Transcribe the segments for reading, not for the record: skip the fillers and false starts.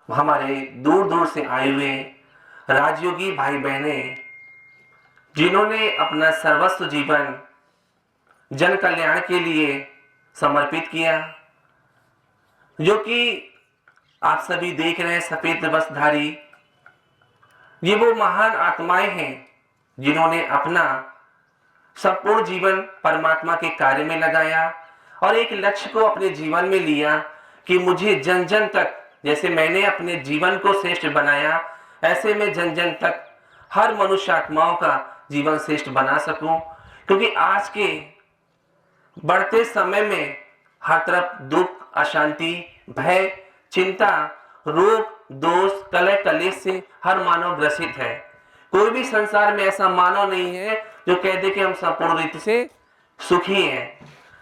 हमारे दूर दूर से आए हुए राजयोगी भाई बहने, जिन्होंने अपना सर्वस्व जीवन जन कल्याण के लिए समर्पित किया, जो कि आप सभी देख रहे हैं सफेद वस्त्रधारी, ये वो महान आत्माएं हैं जिन्होंने अपना संपूर्ण जीवन परमात्मा के कार्य में लगाया और एक लक्ष्य को अपने जीवन में लिया कि मुझे जन जन तक, जैसे मैंने अपने जीवन को श्रेष्ठ बनाया, ऐसे मैं जन जन तक हर मनुष्य आत्माओं का जीवन श्रेष्ठ बना सकूं। क्योंकि आज के बढ़ते समय में हर तरफ दुख, अशांति, भय, चिंता, रोग, दोष, कलह, कलेश से हर मानव ग्रसित है। कोई भी संसार में ऐसा मानव नहीं है जो कह दे कि हम संपूर्ण रीति से सुखी हैं।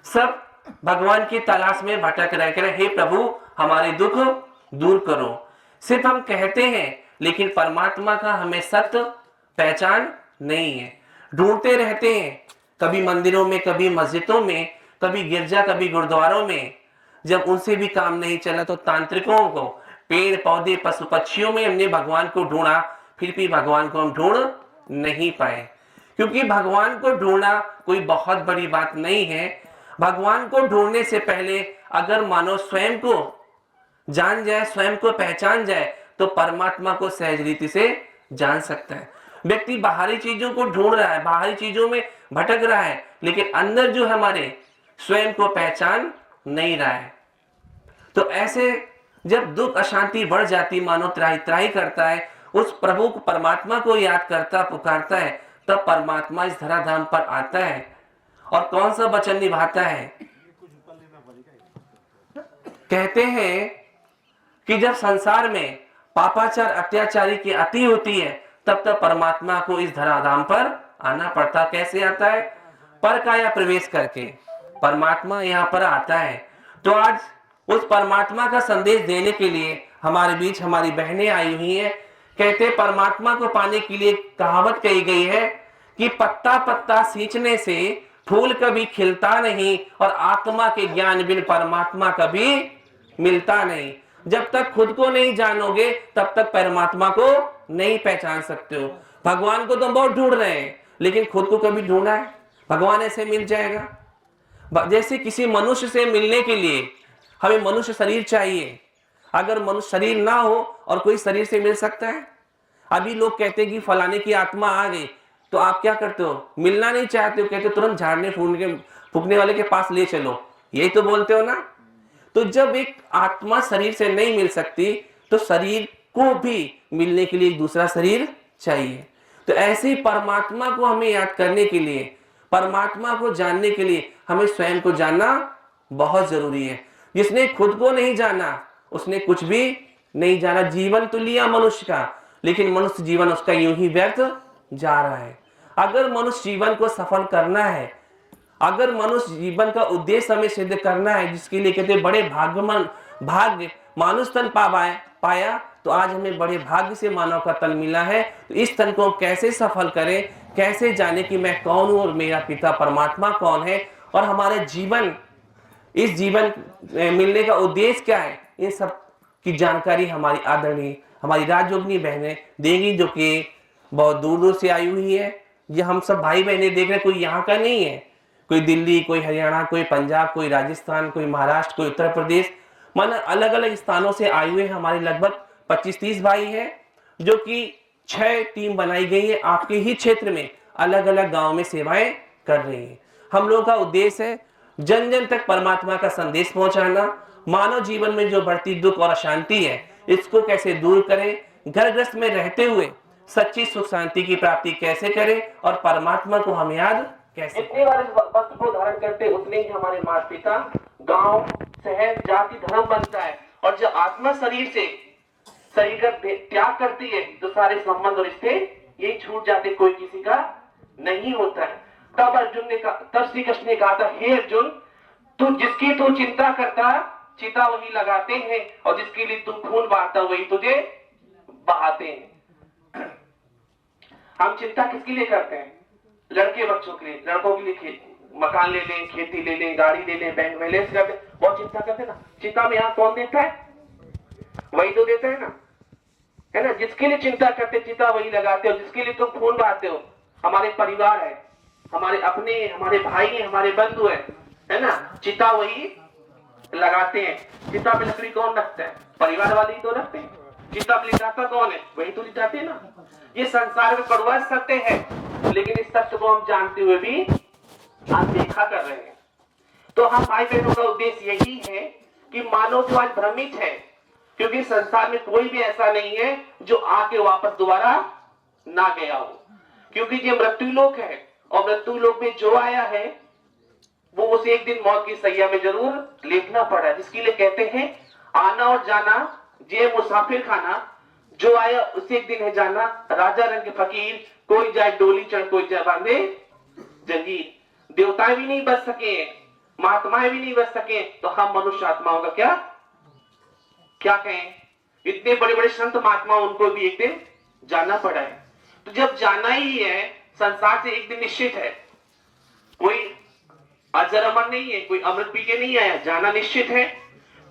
सब भगवान की तलाश में भटक रहे, कह रहे हे प्रभु हमारे दुख दूर करो। सिर्फ हम कहते हैं, लेकिन परमात्मा का हमें सत्य पहचान नहीं है। ढूंढते रहते हैं, कभी मंदिरों में, कभी मस्जिदों में, कभी गिरजा, कभी गुरुद्वारों में। जब उनसे भी काम नहीं चला तो तांत्रिकों को, पेड़ पौधे, पशु पक्षियों में हमने भगवान को ढूंढा, फिर भी भगवान को हम ढूंढ नहीं पाए। क्योंकि भगवान को ढूंढना कोई बहुत बड़ी बात नहीं है। भगवान को ढूंढने से पहले अगर मानव स्वयं को जान जाए, स्वयं को पहचान जाए, तो परमात्मा को सहज रीति से जान सकता है। व्यक्ति बाहरी चीजों को ढूंढ रहा है, बाहरी चीजों में भटक रहा है, लेकिन अंदर जो हमारे स्वयं को पहचान नहीं रहा है। तो ऐसे जब दुख अशांति बढ़ जाती, मानव त्राही त्राही करता है, उस प्रभु को, परमात्मा को याद करता, पुकारता है, तब परमात्मा इस धराधाम पर आता है और कौन सा वचन निभाता है। कहते हैं कि जब संसार में पापाचार, अत्याचारी की अति होती है, तब तक परमात्मा को इस धराधाम पर आना पड़ता। कैसे आता है? पर काया प्रवेश करके परमात्मा यहाँ पर आता है। तो आज उस परमात्मा का संदेश देने के लिए हमारे बीच हमारी बहनें आई हुई हैं। कहते परमात्मा को पाने के लिए कहावत कही गई है कि पत्ता पत्ता सींचने से फूल कभी खिलता नहीं और आत्मा के ज्ञान बिन परमात्मा कभी मिलता नहीं। जब तक खुद को नहीं जानोगे तब तक परमात्मा को नहीं पहचान सकते हो। भगवान को तो बहुत ढूंढ रहे हैं, लेकिन खुद को कभी ढूंढा है? भगवान ऐसे मिल जाएगा? जैसे किसी मनुष्य से मिलने के लिए हमें मनुष्य शरीर चाहिए। अगर मनुष्य शरीर ना हो और कोई शरीर से मिल सकता है? अभी लोग कहते हैं कि फलाने की आत्मा आ गई, तो आप क्या करते हो? मिलना नहीं चाहते हो, कहते हो तुरंत झाड़ने फूकने वाले के पास ले चलो, यही तो बोलते हो ना। तो जब एक आत्मा शरीर से नहीं मिल सकती, तो शरीर को भी मिलने के लिए एक दूसरा शरीर चाहिए। तो ऐसे ही परमात्मा को हमें याद करने के लिए, परमात्मा को जानने के लिए हमें स्वयं को जानना बहुत जरूरी है। जिसने खुद को नहीं जाना उसने कुछ भी नहीं जाना। जीवन तो लिया मनुष्य का, लेकिन मनुष्य जीवन उसका यूं ही व्यर्थ जा रहा है। अगर मनुष्य जीवन को सफल करना है, अगर मनुष्य जीवन का उद्देश्य हमें सिद्ध करना है, जिसके लिए कहते बड़े भाग्य मानुष तन पाया, तो आज हमें बड़े भाग्य से मानव का तन मिला है। तो इस तन को कैसे सफल करें, कैसे जाने कि मैं कौन हूं और मेरा पिता परमात्मा कौन है, और हमारे जीवन, इस जीवन मिलने का उद्देश्य क्या है, इन सब की जानकारी हमारी आदरणीय, हमारी राजयोगिनी बहनें देंगी, जो कि बहुत दूर दूर से आई हुई है। ये हम सब भाई बहनें देख रहे हैं, कोई यहाँ का नहीं है, कोई दिल्ली, कोई हरियाणा, कोई पंजाब, कोई राजस्थान, कोई महाराष्ट्र, कोई उत्तर प्रदेश, माना अलग अलग स्थानों से आए हुए हमारे लगभग 25-30 भाई हैं, जो कि 6 टीम बनाई गई है आपके ही क्षेत्र में, अलग अलग गांव में सेवाएं कर रही है। हम लोगों का उद्देश्य है जन जन तक परमात्मा का संदेश पहुंचाना। मानव जीवन में जो बढ़ती दुख और अशांति है, इसको कैसे दूर करें, घर गृहस्थ में रहते हुए सच्ची सुख शांति की प्राप्ति कैसे करें, और परमात्मा को हम याद कैसे। जितने बार इस वस्त्र को धारण करते उतने ही हमारे माता पिता, गांव, शहर, जाति, धर्म बनता है। और जब आत्मा शरीर का त्याग करती है, तो सारे संबंध और रिश्ते यही छूट जाते, कोई किसी का नहीं होता है। तब श्री कृष्ण ने कहा था, हे अर्जुन, तू जिसकी तू चिंता करता चिता वही लगाते हैं, और जिसके लिए तू खून बहाता वही तुझे बहाते हैं। हम चिंता किसके लिए करते हैं? लड़के बच्चों के लिए, लड़कों के लिए मकान ले लें, खेती ले लें, गाड़ी ले लें, बैंक बैलेंस कर दें, बहुत चिंता करते ना। चिंता में यहाँ कौन देता है? वही तो देता है ना। जिसके लिए चिंता करते चिता वही लगाते हो, जिसके लिए तुम खून बहाते हो, हमारे परिवार है, हमारे अपने, हमारे भाई है, हमारे बंधु है ना, चिता वही लगाते हैं। चिता पे लकड़ी कौन रखता है? परिवार वाले ही तो रखते हैं। चिता पे लिटाता कौन है? वही तो लिटाते हैं ना। ये संसार में कड़वा सत्य है, लेकिन इस सत्य को हम जानते हुए भी अनदेखा कर रहे हैं। तो हम भाई बहनों का उद्देश्य यही है कि मानव जो आज भ्रमित है, क्योंकि संसार में कोई भी ऐसा नहीं है जो आके वापस दोबारा ना गया हो, क्योंकि ये मृत्यु लोक है, और मृत्यु लोक में जो आया है वो उसे एक दिन मौत की सैया में जरूर लेटना पड़ा, जिसके लिए कहते हैं आना और जाना जे मुसाफिर खाना, जो आया उसे एक दिन है जाना, राजा रंग के फकीर, कोई जाए डोली चढ़ कोई जाए बांधे जंजीर। देवताएं भी नहीं बच सके, महात्माएं भी नहीं बच सके, तो हम मनुष्य आत्माओं का क्या क्या कहें? इतने बड़े बड़े संत महात्मा, उनको भी एक दिन जाना पड़ा है। तो जब जाना ही है, संसार से एक दिन निश्चित है, कोई अजर अमर नहीं है, कोई अमृत पी के नहीं आया, जाना निश्चित है।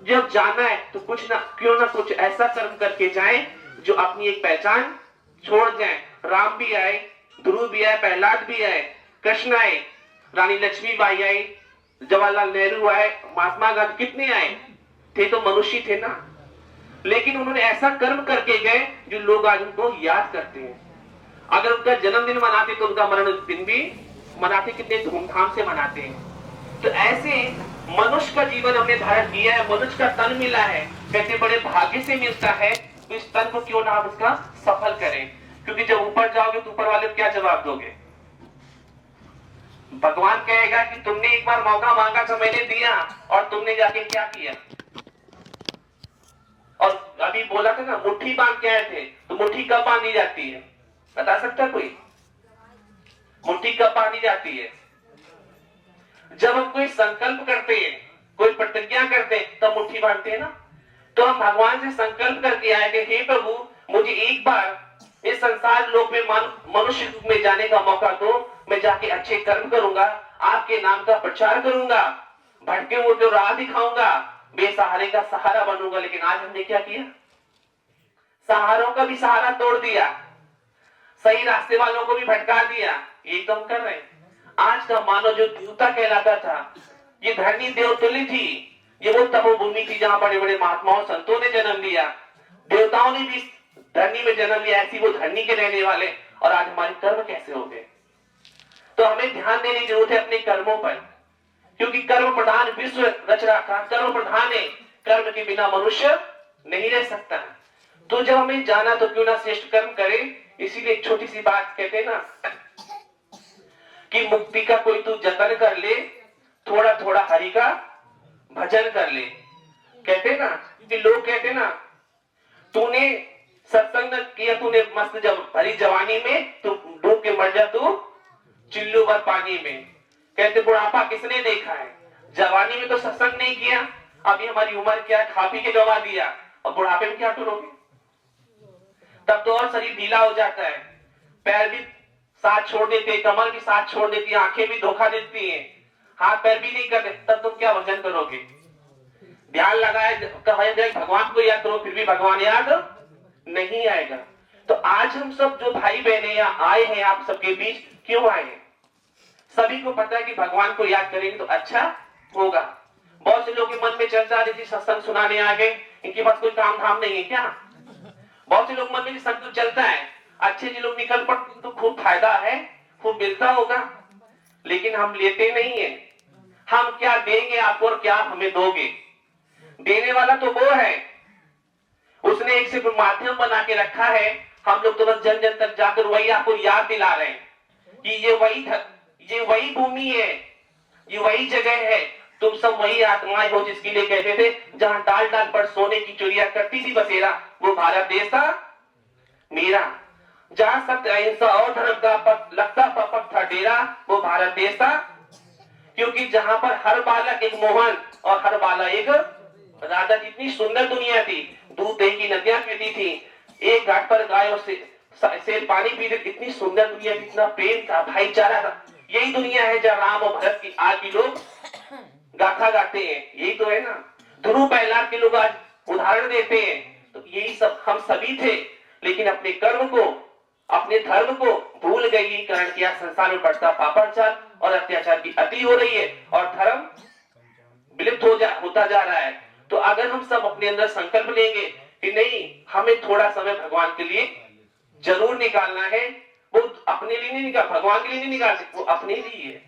जब जाना है तो कुछ ना क्यों ना कुछ ऐसा कर्म करके जाए जो अपनी एक पहचान छोड़ जाए। राम भी आए, ध्रुव भी आए, प्रहलाद भी आए, कृष्ण आए, रानी लक्ष्मीबाई आई, जवाहरलाल नेहरू आए, महात्मा गांधी, कितने आए थे? तो मनुष्य थे ना, लेकिन उन्होंने ऐसा कर्म करके गए जो लोग आज उनको याद करते हैं। अगर उनका जन्मदिन मनाते तो उनका मरण दिन भी मनाते, कितने धूमधाम से मनाते हैं। तो ऐसे मनुष्य का जीवन हमने धारण किया है, मनुष्य का तन मिला है, कहते बड़े भाग्य से मिलता है, तो इस तन को क्यों ना आप इसका सफल करें। क्योंकि जब ऊपर जाओगे तो ऊपर वाले को क्या जवाब दोगे? भगवान कहेगा कि तुमने एक बार मौका मांगा तो मैंने दिया, और तुमने जाके क्या किया? और अभी बोला था ना, मुट्ठी बांध के आए थे, तो मुट्ठी कब बांधी जाती है? बता सकता कोई? मुट्ठी कब बांधी जाती है? जब हम कोई संकल्प करते हैं, कोई प्रतिज्ञा करते हैं, तब मुट्ठी बांधते हैं ना। तो हम भगवान से संकल्प करके आए थे, हे प्रभु मुझे एक बार इस संसार लोक में मनुष्य रूप में जाने का मौका दो, मैं जाके अच्छे कर्म करूंगा, आपके नाम का प्रचार करूंगा, भटके हुए को राह दिखाऊंगा, बेसहारे का सहारा बनूंगा। लेकिन आज हमने क्या किया? सहारों का भी सहारा तोड़ दिया, सही रास्ते वालों को भी भटका दिया। यही तो हम कर रहे हैं। आज का मानव जो देवता कहलाता था, ये धरनी देवतुल्य थी, ये वो तपोभूमि थी जहां बड़े बड़े महात्माओं संतों ने जन्म लिया, देवताओं ने भी धरनी में जन्म लिया, ऐसी वो धरनी के रहने वाले। और आज हमारे कर्म कैसे हो गए? तो हमें ध्यान देने की जरूरत है अपने कर्मों पर, क्योंकि कर्म प्रधान विश्व रच रखा, कर्म प्रधान है, कर्म के बिना मनुष्य नहीं रह सकता। तो जब हमें जाना तो क्यों ना श्रेष्ठ कर्म करें। इसीलिए एक छोटी सी बात कहते हैं ना कि मुक्ति का कोई तू जतन कर ले, थोड़ा थोड़ा हरि का भजन कर ले। कहते ना कि लोग कहते ना, तूने सत्संग किया, तूने मस्त जब भरी जवानी में, तू डूब के मर जा तू चिल्लू भर पानी में। कहते बुढ़ापा किसने देखा है? जवानी में तो सत्संग नहीं किया, अभी हमारी उम्र क्या, खा पी के गवा दिया, और बुढ़ापे में क्या टूरोगे? तब तो और शरीर ढीला हो जाता है, पैर भी साथ छोड़ देते, कमर भी साथ छोड़ देती है, आंखें भी धोखा देती हैं, हाथ पैर भी नहीं करते, तब तुम क्या भजन करोगे? ध्यान लगाए कहा जाए भगवान को याद करो, फिर भी भगवान याद नहीं आएगा। तो आज हम सब जो भाई बहने यहाँ आए हैं, आप सबके बीच क्यों आए हैं? सभी को पता है कि भगवान को याद करेंगे तो अच्छा होगा। बहुत से लोग के मन में चलता है सत्संग सुनाने आ गए, इनके पास कोई काम धाम नहीं है क्या? बहुत से लोग मन में संकल्प चलता है, अच्छे जो लोग निकल पड़ते तो खूब फायदा है, खूब मिलता होगा, लेकिन हम लेते नहीं है। हम क्या देंगे आपको और क्या हमें दोगे? देने वाला तो वो है, उसने एक सिर्फ माध्यम बना के रखा है। हम लोग तो बस जन जन तक जाकर वही आपको याद दिला रहे हैं कि ये वही भूमि है, ये वही जगह है, तुम सब वही आत्माएं हो जिसके लिए कहते थे जहां डाल डाल पर सोने की चुड़िया करती थी बसेरा, वो भारत देश था मेरा। जहां सत्य अहिंसा और धर्म का लगता पक था डेरा, वो भारत देश था। क्योंकि जहां पर हर बालक एक मोहन और हर बालक एक राधा, जितनी सुंदर दुनिया थी, दूध दही की नदियां बहती थी, एक घाट पर गाय और शेर पानी पीते, इतनी सुंदर दुनिया, इतना प्रेम था, भाईचारा था। यही दुनिया है जहाँ राम और भरत की आज भी लोग गाथा गाते हैं। यही तो है ना, ध्रुव प्रहलाद के लोग आज उदाहरण देते हैं यही सब हम सभी थे, लेकिन अपने कर्म को, अपने धर्म को भूल गए। यही कारण किया संसार में बढ़ता पापाचार और अत्याचार की अति हो रही है और धर्म विलुप्त होता जा रहा है। तो अगर हम सब अपने अंदर संकल्प लेंगे कि नहीं, हमें थोड़ा समय भगवान के लिए जरूर निकालना है, वो अपने लिए नहीं निकाल, भगवान के लिए नहीं निकाल सकते, वो अपने लिए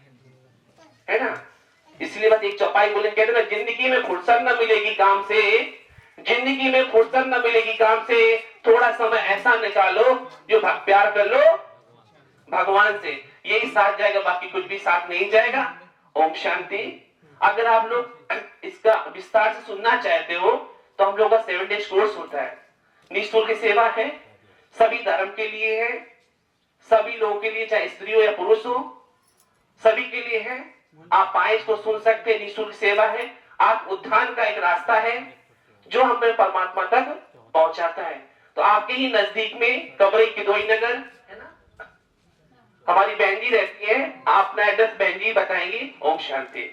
है ना। इसलिए बस एक चौपाई बोले, कहते ना, जिंदगी में फुर्सत न मिलेगी काम से, जिंदगी में फुर्सत न मिलेगी काम से, थोड़ा समय ऐसा निकालो जो प्यार कर लो भगवान से, यही साथ जाएगा, बाकी कुछ भी साथ नहीं जाएगा। ओम शांति। अगर आप लोग इसका विस्तार से सुनना चाहते हो तो हम लोग का 7 डेज कोर्स होता है, निःशुल्क सेवा है, सभी धर्म के लिए है, सभी लोगों के लिए, चाहे स्त्री हो या पुरुष हो, सभी के लिए है। आप आए इसको सुन सकते हैं, निःशुल्क सेवा है। आप उद्धार का एक रास्ता है जो हमें परमात्मा तक पहुंचाता है। तो आपके ही नजदीक में कबरई किदोई नगर है ना, हमारी बहन जी रहती है, आप अपना एड्रेस बहन जी बताएंगी। ओम शांति।